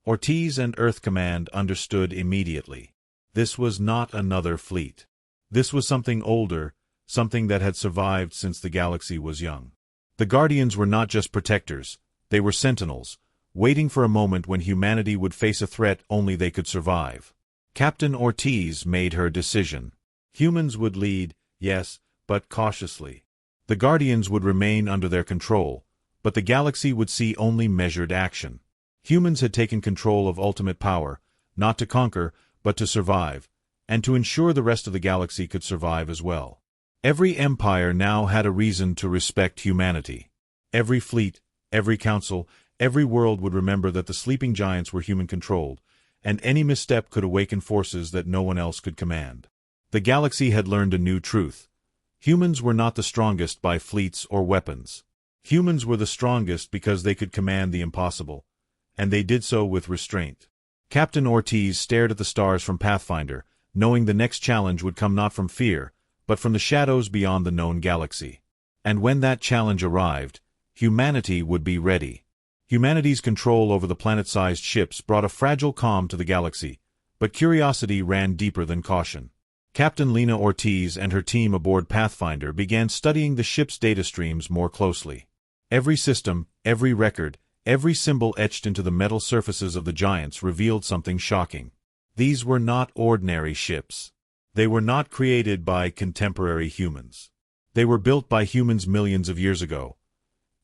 Ortiz and Earth Command understood immediately. This was not another fleet. This was something older, something that had survived since the galaxy was young. The Guardians were not just protectors, they were sentinels, waiting for a moment when humanity would face a threat only they could survive. Captain Ortiz made her decision. Humans would lead, yes, but cautiously. The Guardians would remain under their control, but the galaxy would see only measured action. Humans had taken control of ultimate power, not to conquer, but to survive, and to ensure the rest of the galaxy could survive as well. Every empire now had a reason to respect humanity. Every fleet, every council, every world would remember that the sleeping giants were human-controlled, and any misstep could awaken forces that no one else could command. The galaxy had learned a new truth. Humans were not the strongest by fleets or weapons. Humans were the strongest because they could command the impossible, and they did so with restraint. Captain Ortiz stared at the stars from Pathfinder, knowing the next challenge would come not from fear, but from the shadows beyond the known galaxy. And when that challenge arrived, humanity would be ready. Humanity's control over the planet-sized ships brought a fragile calm to the galaxy, but curiosity ran deeper than caution. Captain Lena Ortiz and her team aboard Pathfinder began studying the ship's data streams more closely. Every system, every record, every symbol etched into the metal surfaces of the giants revealed something shocking. These were not ordinary ships. They were not created by contemporary humans. They were built by humans millions of years ago.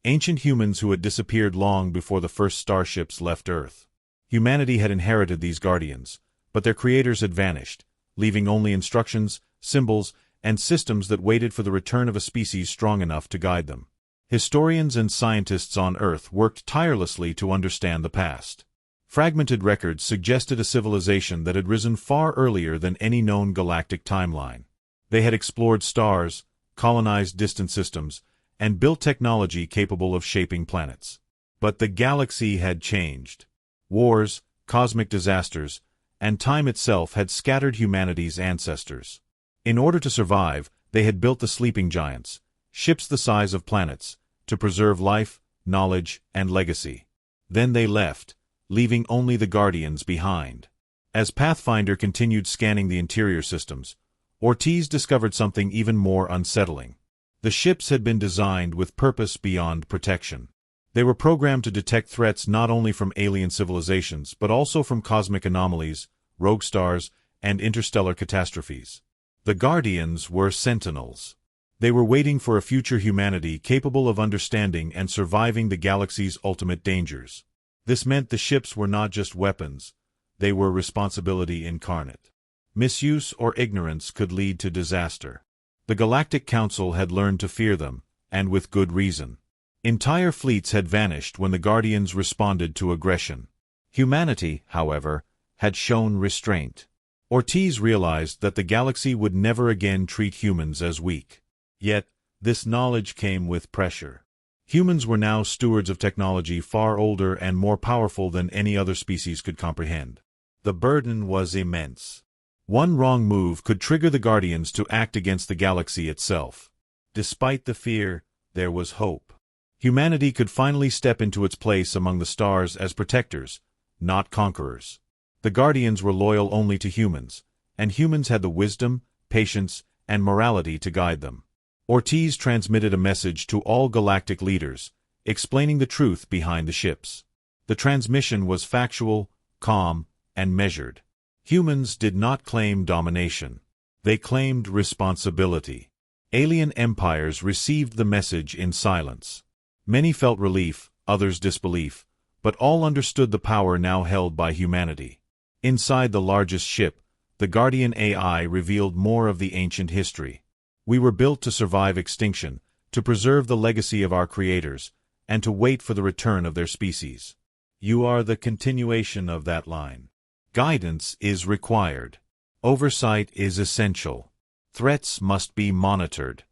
Ancient humans who had disappeared long before the first starships left Earth. Humanity had inherited these guardians, but their creators had vanished, leaving only instructions, symbols, and systems that waited for the return of a species strong enough to guide them. Historians and scientists on Earth worked tirelessly to understand the past. Fragmented records suggested a civilization that had risen far earlier than any known galactic timeline. They had explored stars, colonized distant systems, and built technology capable of shaping planets. But the galaxy had changed. Wars, cosmic disasters, and time itself had scattered humanity's ancestors. In order to survive, they had built the sleeping giants, ships the size of planets, to preserve life, knowledge, and legacy. Then they left, leaving only the Guardians behind. As Pathfinder continued scanning the interior systems, Ortiz discovered something even more unsettling. The ships had been designed with purpose beyond protection. They were programmed to detect threats not only from alien civilizations but also from cosmic anomalies, rogue stars, and interstellar catastrophes. The Guardians were sentinels. They were waiting for a future humanity capable of understanding and surviving the galaxy's ultimate dangers. This meant the ships were not just weapons, they were responsibility incarnate. Misuse or ignorance could lead to disaster. The Galactic Council had learned to fear them, and with good reason. Entire fleets had vanished when the Guardians responded to aggression. Humanity, however, had shown restraint. Ortiz realized that the galaxy would never again treat humans as weak. Yet, this knowledge came with pressure. Humans were now stewards of technology far older and more powerful than any other species could comprehend. The burden was immense. One wrong move could trigger the Guardians to act against the galaxy itself. Despite the fear, there was hope. Humanity could finally step into its place among the stars as protectors, not conquerors. The Guardians were loyal only to humans, and humans had the wisdom, patience, and morality to guide them. Ortiz transmitted a message to all galactic leaders, explaining the truth behind the ships. The transmission was factual, calm, and measured. Humans did not claim domination. They claimed responsibility. Alien empires received the message in silence. Many felt relief, others disbelief, but all understood the power now held by humanity. Inside the largest ship, the Guardian AI revealed more of the ancient history. We were built to survive extinction, to preserve the legacy of our creators, and to wait for the return of their species. You are the continuation of that line. Guidance is required. Oversight is essential. Threats must be monitored.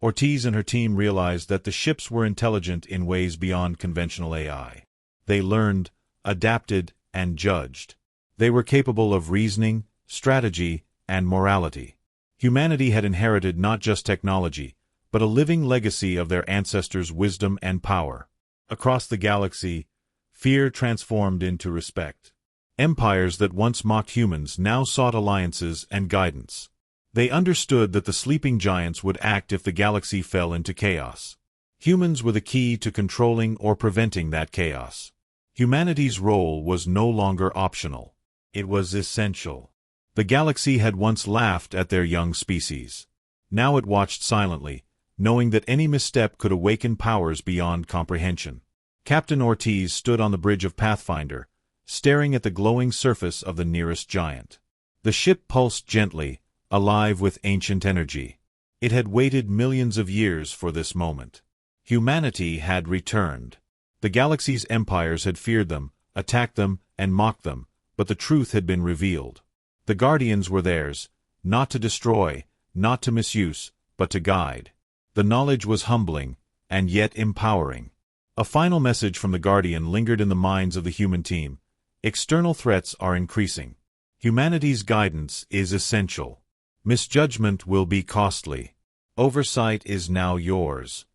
Ortiz and her team realized that the ships were intelligent in ways beyond conventional AI. They learned, adapted, and judged. They were capable of reasoning, strategy, and morality. Humanity had inherited not just technology, but a living legacy of their ancestors' wisdom and power. Across the galaxy, fear transformed into respect. Empires that once mocked humans now sought alliances and guidance. They understood that the sleeping giants would act if the galaxy fell into chaos. Humans were the key to controlling or preventing that chaos. Humanity's role was no longer optional. It was essential. The galaxy had once laughed at their young species. Now it watched silently, knowing that any misstep could awaken powers beyond comprehension. Captain Ortiz stood on the bridge of Pathfinder, staring at the glowing surface of the nearest giant. The ship pulsed gently, alive with ancient energy. It had waited millions of years for this moment. Humanity had returned. The galaxy's empires had feared them, attacked them, and mocked them, but the truth had been revealed. The Guardians were theirs, not to destroy, not to misuse, but to guide. The knowledge was humbling, and yet empowering. A final message from the Guardian lingered in the minds of the human team. External threats are increasing. Humanity's guidance is essential. Misjudgment will be costly. Oversight is now yours.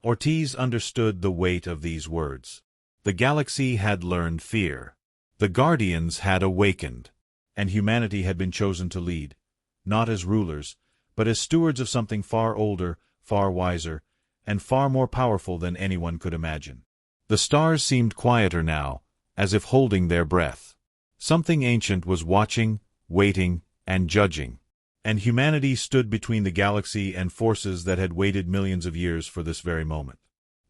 Ortiz understood the weight of these words. The galaxy had learned fear. The Guardians had awakened. And humanity had been chosen to lead, not as rulers, but as stewards of something far older, far wiser, and far more powerful than anyone could imagine. The stars seemed quieter now, as if holding their breath. Something ancient was watching, waiting, and judging. And humanity stood between the galaxy and forces that had waited millions of years for this very moment.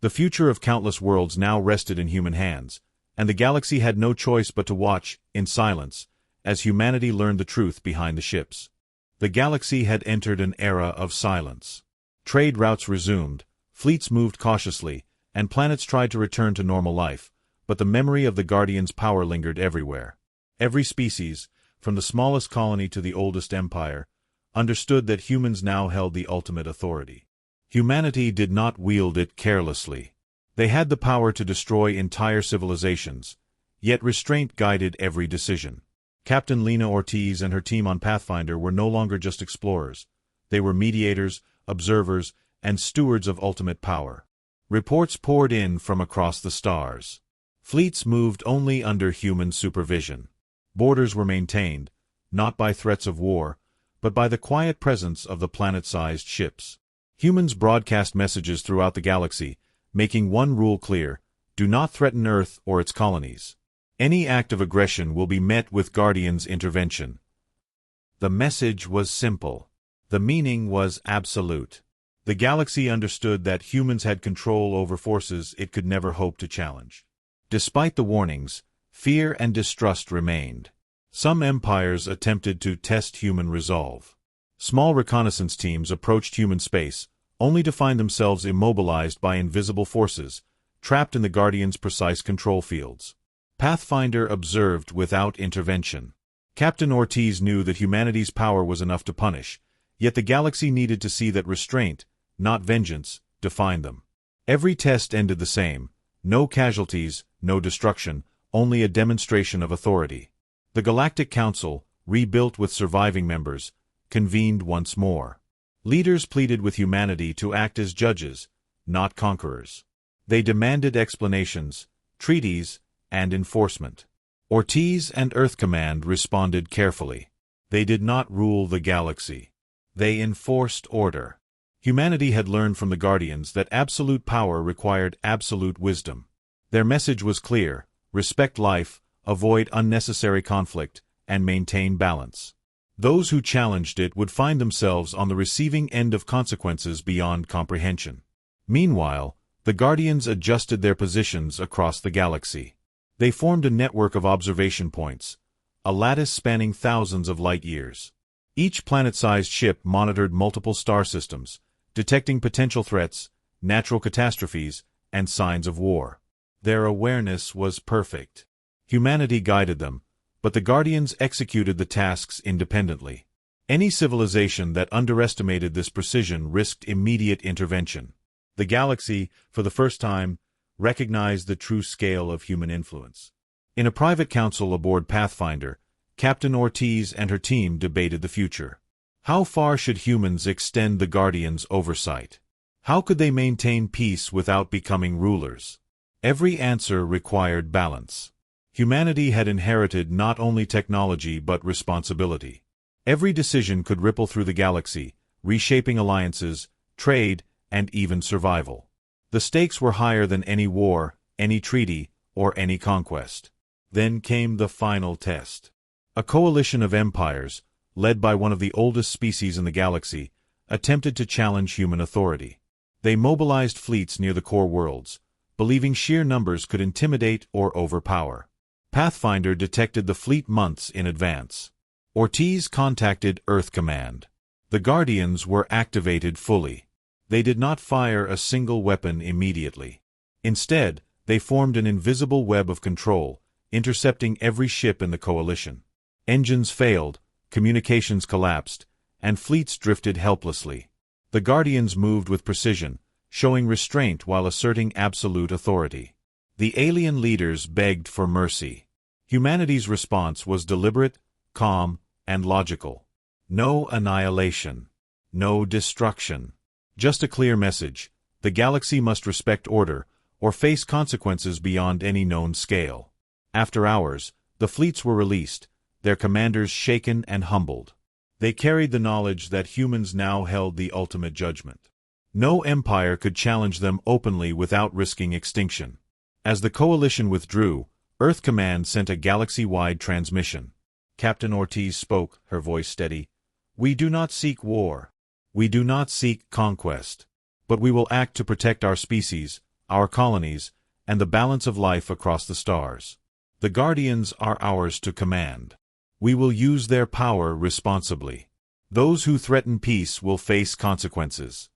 The future of countless worlds now rested in human hands, and the galaxy had no choice but to watch, in silence, as humanity learned the truth behind the ships. The galaxy had entered an era of silence. Trade routes resumed, fleets moved cautiously, and planets tried to return to normal life, but the memory of the Guardians' power lingered everywhere. Every species, from the smallest colony to the oldest empire, understood that humans now held the ultimate authority. Humanity did not wield it carelessly. They had the power to destroy entire civilizations, yet restraint guided every decision. Captain Lena Ortiz and her team on Pathfinder were no longer just explorers. They were mediators, observers, and stewards of ultimate power. Reports poured in from across the stars. Fleets moved only under human supervision. Borders were maintained, not by threats of war, but by the quiet presence of the planet-sized ships. Humans broadcast messages throughout the galaxy, making one rule clear: do not threaten Earth or its colonies. Any act of aggression will be met with Guardians' intervention. The message was simple. The meaning was absolute. The galaxy understood that humans had control over forces it could never hope to challenge. Despite the warnings, fear and distrust remained. Some empires attempted to test human resolve. Small reconnaissance teams approached human space, only to find themselves immobilized by invisible forces, trapped in the Guardians' precise control fields. Pathfinder observed without intervention. Captain Ortiz knew that humanity's power was enough to punish, yet the galaxy needed to see that restraint, not vengeance, defined them. Every test ended the same: no casualties, no destruction, only a demonstration of authority. The Galactic Council, rebuilt with surviving members, convened once more. Leaders pleaded with humanity to act as judges, not conquerors. They demanded explanations, treaties, and enforcement. Ortiz and Earth Command responded carefully. They did not rule the galaxy. They enforced order. Humanity had learned from the Guardians that absolute power required absolute wisdom. Their message was clear: respect life, avoid unnecessary conflict, and maintain balance. Those who challenged it would find themselves on the receiving end of consequences beyond comprehension. Meanwhile, the Guardians adjusted their positions across the galaxy. They formed a network of observation points, a lattice spanning thousands of light-years. Each planet-sized ship monitored multiple star systems, detecting potential threats, natural catastrophes, and signs of war. Their awareness was perfect. Humanity guided them, but the Guardians executed the tasks independently. Any civilization that underestimated this precision risked immediate intervention. The galaxy, for the first time, recognized the true scale of human influence. In a private council aboard Pathfinder, Captain Ortiz and her team debated the future. How far should humans extend the Guardians' oversight? How could they maintain peace without becoming rulers? Every answer required balance. Humanity had inherited not only technology but responsibility. Every decision could ripple through the galaxy, reshaping alliances, trade, and even survival. The stakes were higher than any war, any treaty, or any conquest. Then came the final test. A coalition of empires, led by one of the oldest species in the galaxy, attempted to challenge human authority. They mobilized fleets near the core worlds, believing sheer numbers could intimidate or overpower. Pathfinder detected the fleet months in advance. Ortiz contacted Earth Command. The Guardians were activated fully. They did not fire a single weapon immediately. Instead, they formed an invisible web of control, intercepting every ship in the coalition. Engines failed, communications collapsed, and fleets drifted helplessly. The Guardians moved with precision, showing restraint while asserting absolute authority. The alien leaders begged for mercy. Humanity's response was deliberate, calm, and logical. No annihilation. No destruction. Just a clear message: the galaxy must respect order, or face consequences beyond any known scale. After hours, the fleets were released, their commanders shaken and humbled. They carried the knowledge that humans now held the ultimate judgment. No empire could challenge them openly without risking extinction. As the coalition withdrew, Earth Command sent a galaxy-wide transmission. Captain Ortiz spoke, her voice steady. "We do not seek war. We do not seek conquest. But we will act to protect our species, our colonies, and the balance of life across the stars. The Guardians are ours to command. We will use their power responsibly. Those who threaten peace will face consequences."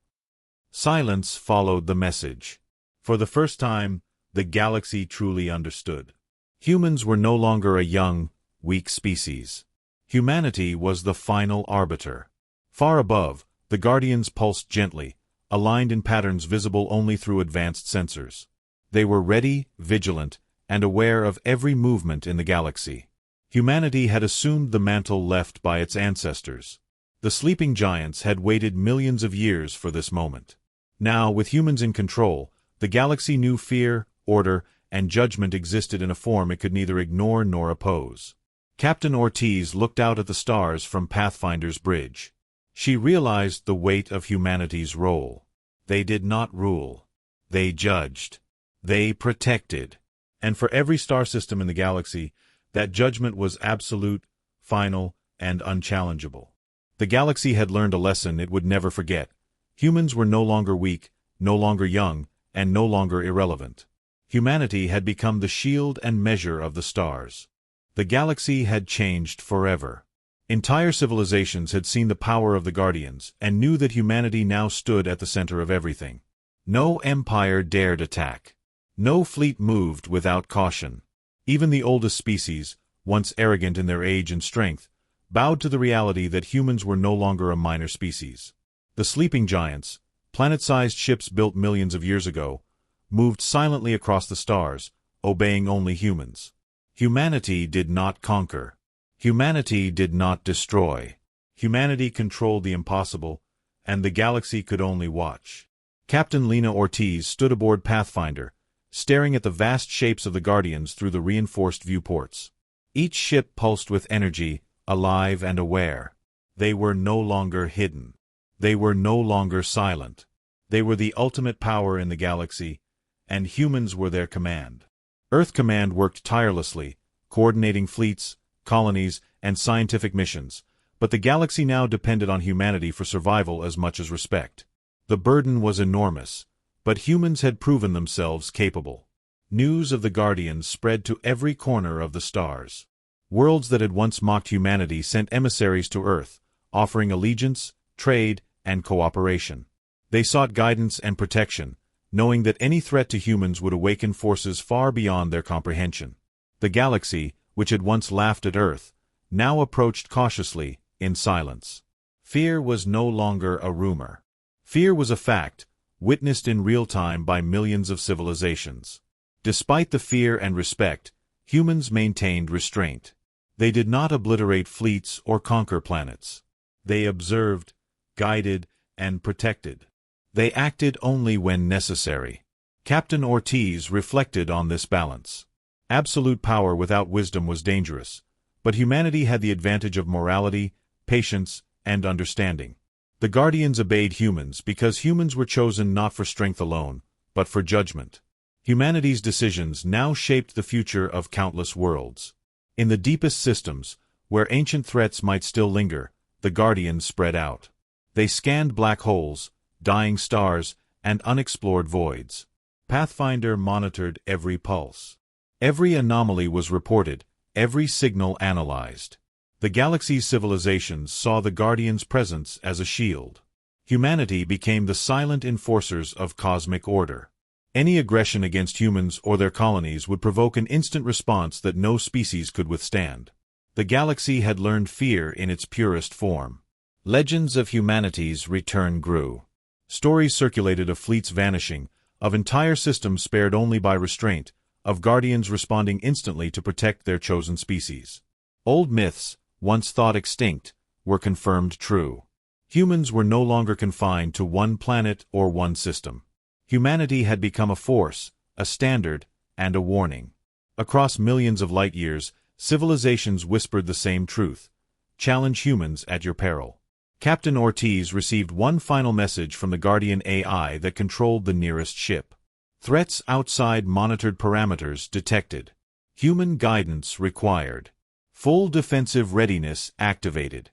Silence followed the message. For the first time, the galaxy truly understood. Humans were no longer a young, weak species. Humanity was the final arbiter. Far above, the Guardians pulsed gently, aligned in patterns visible only through advanced sensors. They were ready, vigilant, and aware of every movement in the galaxy. Humanity had assumed the mantle left by its ancestors. The sleeping giants had waited millions of years for this moment. Now, with humans in control, the galaxy knew fear, order, and judgment existed in a form it could neither ignore nor oppose. Captain Ortiz looked out at the stars from Pathfinder's bridge. She realized the weight of humanity's role. They did not rule. They judged. They protected. And for every star system in the galaxy, that judgment was absolute, final, and unchallengeable. The galaxy had learned a lesson it would never forget. Humans were no longer weak, no longer young, and no longer irrelevant. Humanity had become the shield and measure of the stars. The galaxy had changed forever. Entire civilizations had seen the power of the Guardians and knew that humanity now stood at the center of everything. No empire dared attack. No fleet moved without caution. Even the oldest species, once arrogant in their age and strength, bowed to the reality that humans were no longer a minor species. The sleeping giants, planet-sized ships built millions of years ago, moved silently across the stars, obeying only humans. Humanity did not conquer. Humanity did not destroy. Humanity controlled the impossible, and the galaxy could only watch. Captain Lena Ortiz stood aboard Pathfinder, staring at the vast shapes of the Guardians through the reinforced viewports. Each ship pulsed with energy, alive and aware. They were no longer hidden. They were no longer silent. They were the ultimate power in the galaxy, and humans were their command. Earth Command worked tirelessly, coordinating fleets, colonies, and scientific missions, but the galaxy now depended on humanity for survival as much as respect. The burden was enormous, but humans had proven themselves capable. News of the Guardians spread to every corner of the stars. Worlds that had once mocked humanity sent emissaries to Earth, offering allegiance, trade, and cooperation. They sought guidance and protection, knowing that any threat to humans would awaken forces far beyond their comprehension. The galaxy, which had once laughed at Earth, now approached cautiously, in silence. Fear was no longer a rumor. Fear was a fact, witnessed in real time by millions of civilizations. Despite the fear and respect, humans maintained restraint. They did not obliterate fleets or conquer planets. They observed, guided, and protected. They acted only when necessary. Captain Ortiz reflected on this balance. Absolute power without wisdom was dangerous, but humanity had the advantage of morality, patience, and understanding. The Guardians obeyed humans because humans were chosen not for strength alone, but for judgment. Humanity's decisions now shaped the future of countless worlds. In the deepest systems, where ancient threats might still linger, the Guardians spread out. They scanned black holes, dying stars, and unexplored voids. Pathfinder monitored every pulse. Every anomaly was reported, every signal analyzed. The galaxy's civilizations saw the Guardians' presence as a shield. Humanity became the silent enforcers of cosmic order. Any aggression against humans or their colonies would provoke an instant response that no species could withstand. The galaxy had learned fear in its purest form. Legends of humanity's return grew. Stories circulated of fleets vanishing, of entire systems spared only by restraint, of Guardians responding instantly to protect their chosen species. Old myths, once thought extinct, were confirmed true. Humans were no longer confined to one planet or one system. Humanity had become a force, a standard, and a warning. Across millions of light years, civilizations whispered the same truth: challenge humans at your peril. Captain Ortiz received one final message from the Guardian AI that controlled the nearest ship. Threats outside monitored parameters detected. Human guidance required. Full defensive readiness activated.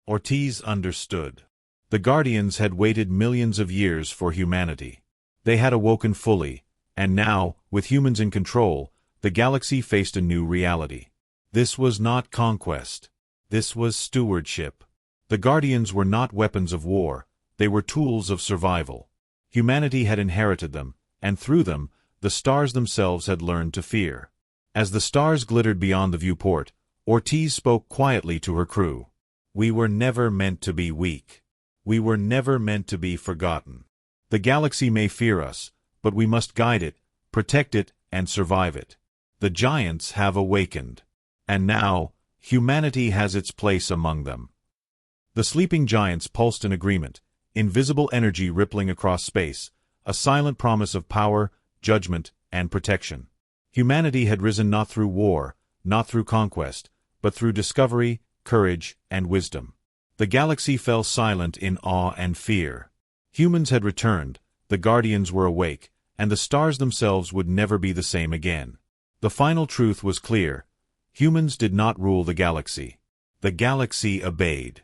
Ortiz understood. The Guardians had waited millions of years for humanity. They had awoken fully, and now, with humans in control, the galaxy faced a new reality. This was not conquest. This was stewardship. The Guardians were not weapons of war, they were tools of survival. Humanity had inherited them, and through them, the stars themselves had learned to fear. As the stars glittered beyond the viewport, Ortiz spoke quietly to her crew. We were never meant to be weak. We were never meant to be forgotten. The galaxy may fear us, but we must guide it, protect it, and survive it. The giants have awakened. And now, humanity has its place among them. The sleeping giants pulsed in agreement, invisible energy rippling across space, a silent promise of power, judgment, and protection. Humanity had risen not through war, not through conquest, but through discovery, courage, and wisdom. The galaxy fell silent in awe and fear. Humans had returned, the Guardians were awake, and the stars themselves would never be the same again. The final truth was clear: humans did not rule the galaxy. The galaxy obeyed.